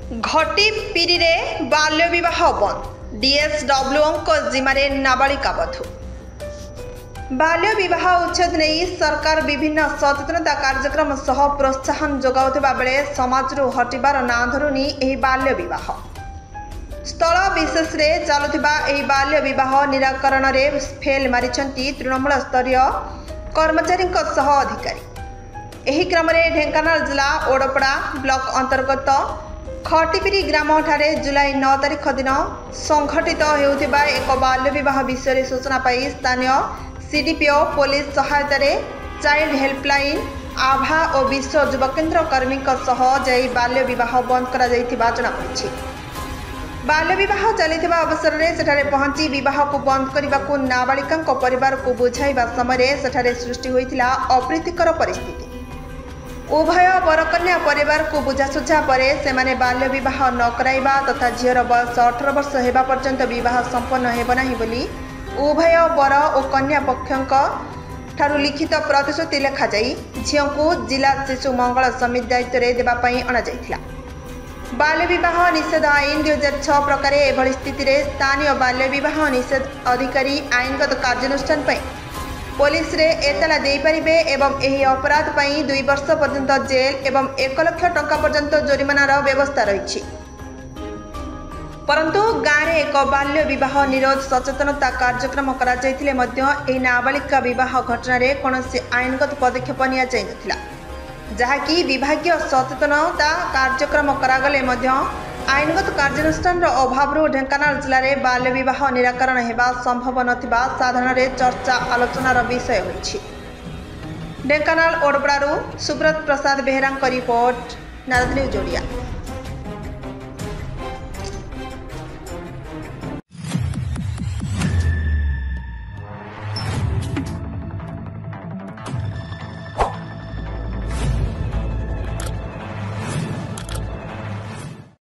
घटी पीरी रे बाल्य विवाह बंद डीएसडब्ल्यू जिम्मे नाबालिका बधू। बाल्य विवाह उच्छेद नहीं सरकार विभिन्न सचेतनता कार्यक्रम सह प्रोत्साहन जोगाउथिबा बेले समाज हटिबार ना धरुनी एही बाल्य विवाह। स्थल विशेष रे चलुथिबा एही बाल्य विवाह निराकरण रे फेल मारिछंती तृणमूल स्तरीय कर्मचारी सह अधिकारी। एही क्रम रे ढेंकानाल जिला ओडपड़ा ब्लॉक अंतर्गत खटीपिरी ग्राम ठारे जुलाई 9 तारिख दिन संघटित हेउथिबा एक बाल्य विवाह विषय सूचना पाई स्थानीय सीडीपीओ पुलिस सहायता रे चाइल्ड हेल्पलाइन आभा और विश्व युवकेन्द्र कर्मी सह जाई बाल्य विवाह बंद करा जाइथिबा जणा पड़िछि। बाल्य विवाह चलिथिबा अवसर रे सेठारे पहुंची विवाह को बंद करने को नाबालिका परिवार को बुझाइबा समय सेठारे सृष्टि होइथिला अप्रीतिकर परिस्थिति। उभय बरकन्या परिवार को बुझासुझा पर से बाल्य विवाह न कराइबा तथा झीर बयस 18 वर्ष होगा पर्यंत विवाह संपन्न हेब नाही बोली उभय बर और कन्या पक्ष लिखित प्रतिश्रुति लेखा जाई झील को जिला शिशु मंगल समिति दायित्व रे देबा पई अणा जाइथिला। बाल्य विवाह निषेध आईन 2006 प्रकार एभली स्थिति रे स्थानीय बाल्य विवाह निषेध अधिकारी आईनगत कार्यानुष्ठान पई पुलिस रे एतला दे परिबे एवं एही अपराध पई 2 वर्ष पर्यंत जेल एवं 1 लाख टंका पर्यंत जोरिमानार व्यवस्था रही। परंतु गाँव में एक बाल्य विवाह निरोध सचेतनता कार्यक्रम करा जायतिले मध्य एही नाबालिका विवाह घटना रे कोनोसी आईनगत पदक्षेप निया जाय नथिला, जहाँकि विभागीय सचेतनता कार्यक्रम करागले मध्य आईनगत कार्यानुष्ठान अभाव ढेंकानाल जिले में बाल्य विवाह निराकरण हेबा संभव नथिबा साधारण चर्चा आलोचनार विषय होइछि। ढेंकानाल ओडपड़ारू सुब्रत प्रसाद बेहेरा रिपोर्ट, नारद न्यूज ओडिया।